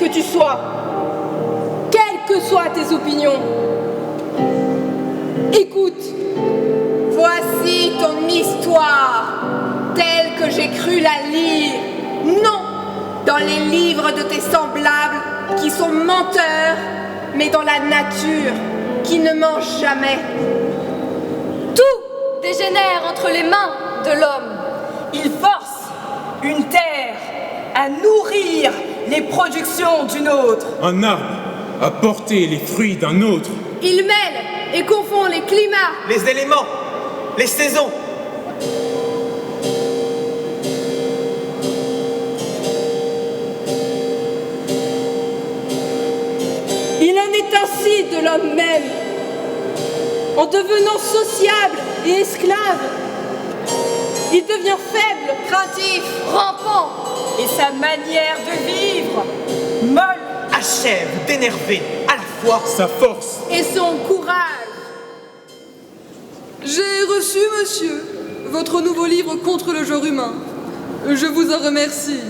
que tu sois, quelles que soient tes opinions. Écoute, voici ton histoire, telle que j'ai cru la lire, non dans les livres de tes semblables qui sont menteurs, mais dans la nature qui ne ment jamais. Tout dégénère entre les mains de l'homme. Il force une terre à nourrir les productions d'une autre. Un arbre à porter les fruits d'un autre. Il mêle et confond les climats, les éléments, les saisons. Il en est ainsi de l'homme même. En devenant sociable et esclave, il devient faible, craintif, rampant. Et sa manière de vivre, molle, achève d'énerver à la fois sa force et son courage. J'ai reçu, monsieur, votre nouveau livre contre le genre humain. Je vous en remercie.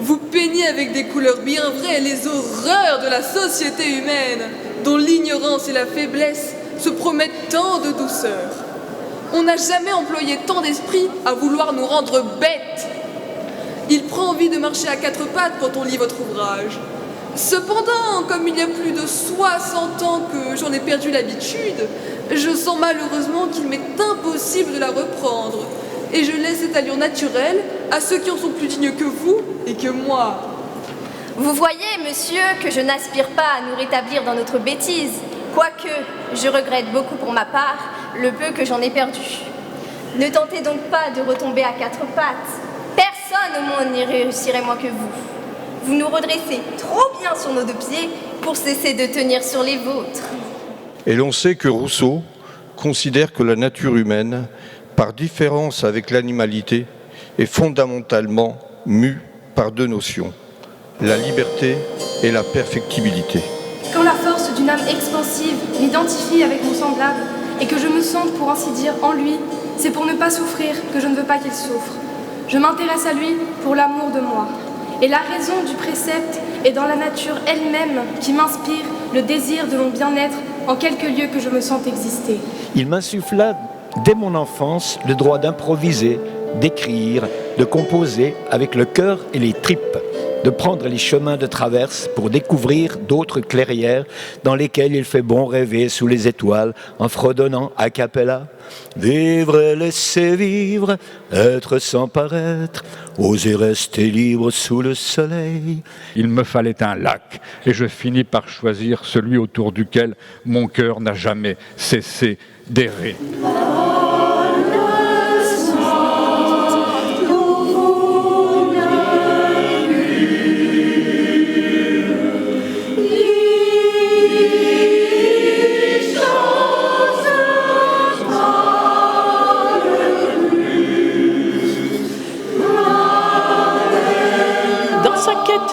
Vous peignez avec des couleurs bien vraies les horreurs de la société humaine, dont l'ignorance et la faiblesse se promettent tant de douceur. On n'a jamais employé tant d'esprit à vouloir nous rendre bêtes. Il prend envie de marcher à quatre pattes quand on lit votre ouvrage. Cependant, comme il y a plus de 60 ans que j'en ai perdu l'habitude, je sens malheureusement qu'il m'est impossible de la reprendre. Et je laisse cette allure naturelle à ceux qui en sont plus dignes que vous et que moi. Vous voyez, monsieur, que je n'aspire pas à nous rétablir dans notre bêtise, quoique je regrette beaucoup pour ma part le peu que j'en ai perdu. Ne tentez donc pas de retomber à quatre pattes. Personne au monde n'y réussirait moins que vous. Vous nous redressez trop bien sur nos deux pieds pour cesser de tenir sur les vôtres. Et l'on sait que Rousseau considère que la nature humaine, par différence avec l'animalité, est fondamentalement mue par deux notions, la liberté et la perfectibilité. Quand la force d'une âme expansive m'identifie avec mon semblable et que je me sente, pour ainsi dire, en lui, c'est pour ne pas souffrir que je ne veux pas qu'il souffre. Je m'intéresse à lui pour l'amour de moi. Et la raison du précepte est dans la nature elle-même qui m'inspire le désir de mon bien-être en quelque lieu que je me sente exister. Il m'insuffla dès mon enfance le droit d'improviser, d'écrire, de composer avec le cœur et les tripes, de prendre les chemins de traverse pour découvrir d'autres clairières dans lesquelles il fait bon rêver sous les étoiles en fredonnant a cappella. Vivre et laisser vivre, être sans paraître, oser rester libre sous le soleil. Il me fallait un lac et je finis par choisir celui autour duquel mon cœur n'a jamais cessé d'errer.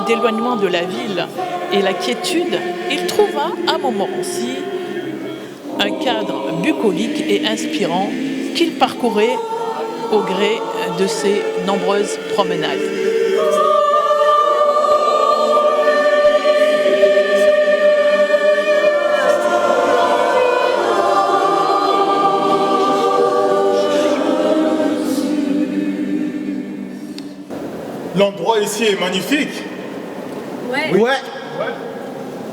D'éloignement de la ville et la quiétude, il trouva à Montmorency un cadre bucolique et inspirant qu'il parcourait au gré de ses nombreuses promenades. L'endroit ici est magnifique. Ouais.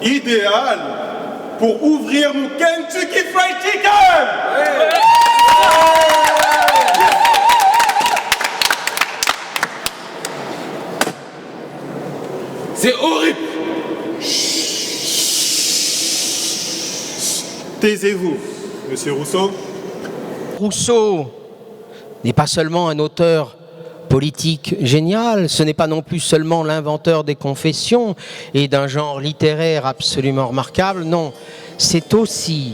Idéal pour ouvrir mon Kentucky Fried Chicken. C'est horrible. Taisez-vous, monsieur Rousseau. Rousseau n'est pas seulement un auteur politique génial, ce n'est pas non plus seulement l'inventeur des confessions et d'un genre littéraire absolument remarquable, non, c'est aussi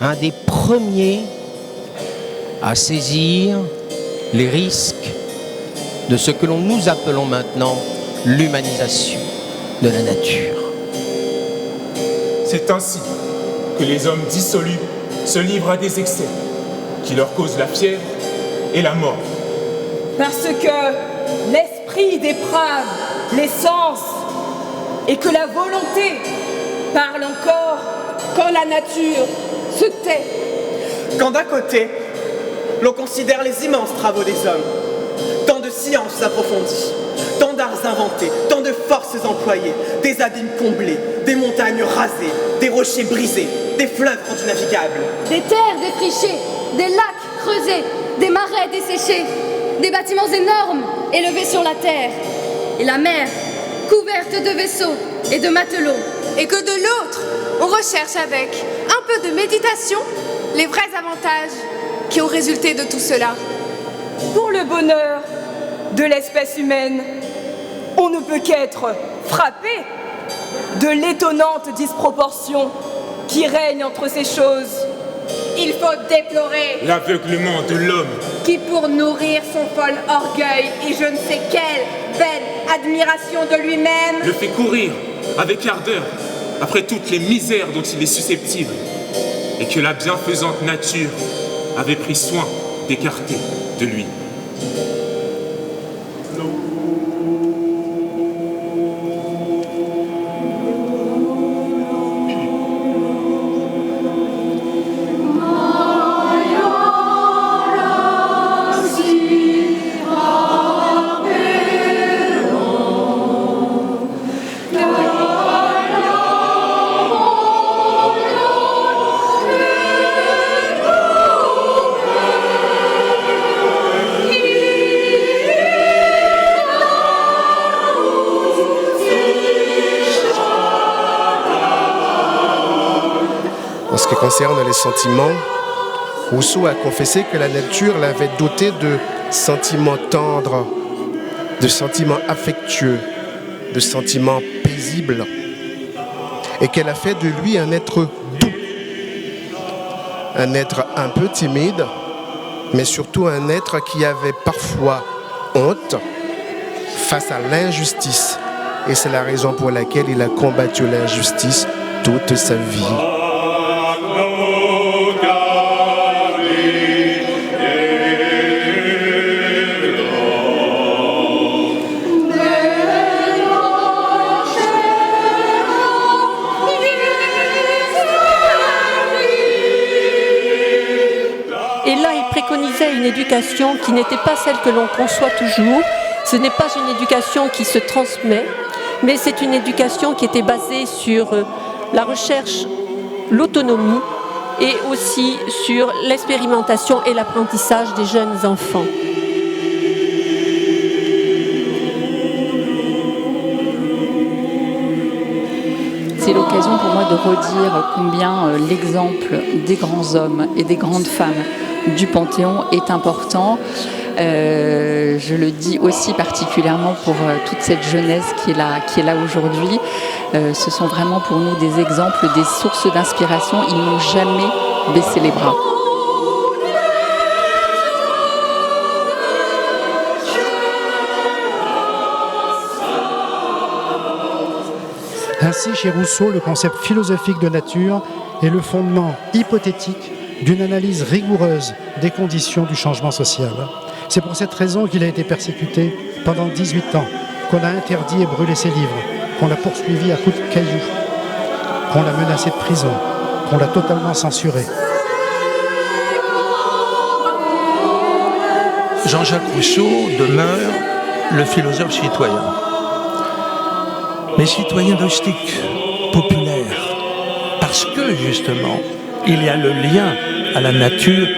un des premiers à saisir les risques de ce que nous appelons maintenant l'humanisation de la nature. C'est ainsi que les hommes dissolus se livrent à des excès qui leur causent la fièvre et la mort. Parce que l'esprit déprave les sens et que la volonté parle encore quand la nature se tait. Quand d'un côté, l'on considère les immenses travaux des hommes, tant de sciences approfondies, tant d'arts inventés, tant de forces employées, des abîmes comblés, des montagnes rasées, des rochers brisés, des fleuves rendus navigables. Des terres défrichées, des lacs creusés, des marais desséchés, des bâtiments énormes élevés sur la terre, et la mer couverte de vaisseaux et de matelots. Et que de l'autre, on recherche avec un peu de méditation les vrais avantages qui ont résulté de tout cela. Pour le bonheur de l'espèce humaine, on ne peut qu'être frappé de l'étonnante disproportion qui règne entre ces choses. Il faut déplorer l'aveuglement de l'homme qui, pour nourrir son fol orgueil et je ne sais quelle vaine admiration de lui-même, le fait courir avec ardeur après toutes les misères dont il est susceptible et que la bienfaisante nature avait pris soin d'écarter de lui. En ce qui concerne les sentiments, Rousseau a confessé que la nature l'avait doté de sentiments tendres, de sentiments affectueux, de sentiments paisibles, et qu'elle a fait de lui un être doux, un être un peu timide, mais surtout un être qui avait parfois honte face à l'injustice. Et c'est la raison pour laquelle il a combattu l'injustice toute sa vie. Et là, il préconisait une éducation qui n'était pas celle que l'on conçoit toujours. Ce n'est pas une éducation qui se transmet, mais c'est une éducation qui était basée sur la recherche, l'autonomie et aussi sur l'expérimentation et l'apprentissage des jeunes enfants. C'est l'occasion pour moi de redire combien l'exemple des grands hommes et des grandes femmes du Panthéon est important. Je le dis aussi particulièrement pour toute cette jeunesse qui est là aujourd'hui. Ce sont vraiment pour nous des exemples, des sources d'inspiration. Ils n'ont jamais baissé les bras. Ainsi, chez Rousseau, le concept philosophique de nature est le fondement hypothétique d'une analyse rigoureuse des conditions du changement social. C'est pour cette raison qu'il a été persécuté pendant 18 ans, qu'on a interdit et brûlé ses livres, qu'on l'a poursuivi à coups de cailloux, qu'on l'a menacé de prison, qu'on l'a totalement censuré. Jean-Jacques Rousseau demeure le philosophe citoyen. Mais citoyen rustique, populaire, parce que justement, il y a le lien à la nature.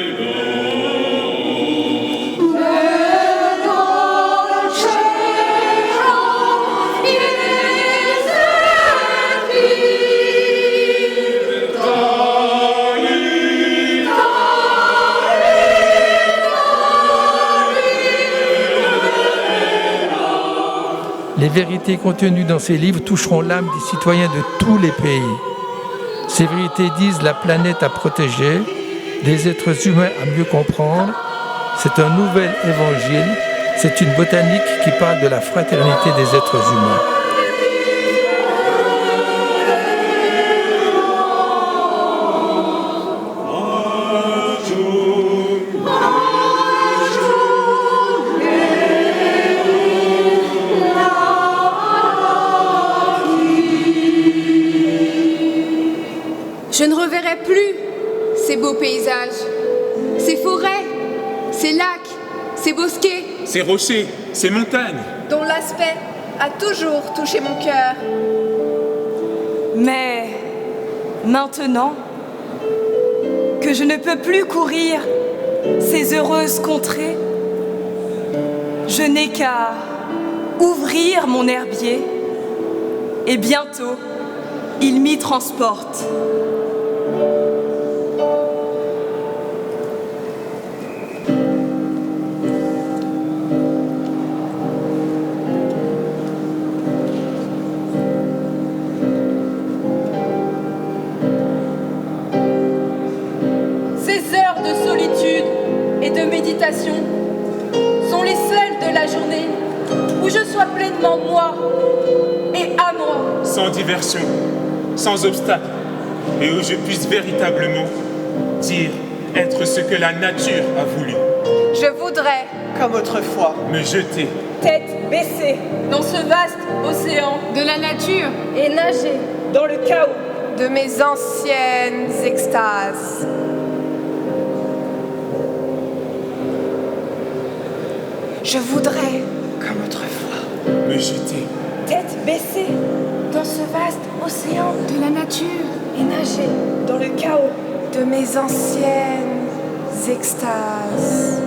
Les vérités contenues dans ces livres toucheront l'âme des citoyens de tous les pays. Ces vérités disent la planète à protéger, des êtres humains à mieux comprendre. C'est un nouvel évangile, c'est une botanique qui parle de la fraternité des êtres humains. ces bosquets, ces rochers, ces montagnes, dont l'aspect a toujours touché mon cœur. Mais maintenant que je ne peux plus courir ces heureuses contrées, je n'ai qu'à ouvrir mon herbier et bientôt il m'y transporte. Sont les seules de la journée où je sois pleinement moi et à moi. Sans diversion, sans obstacle, et où je puisse véritablement dire être ce que la nature a voulu. Je voudrais, comme autrefois, me jeter, tête baissée, dans ce vaste océan de la nature et nager dans le chaos de mes anciennes extases. Je voudrais, comme autrefois, me jeter, tête baissée, dans ce vaste océan de la nature et nager dans le chaos de mes anciennes extases.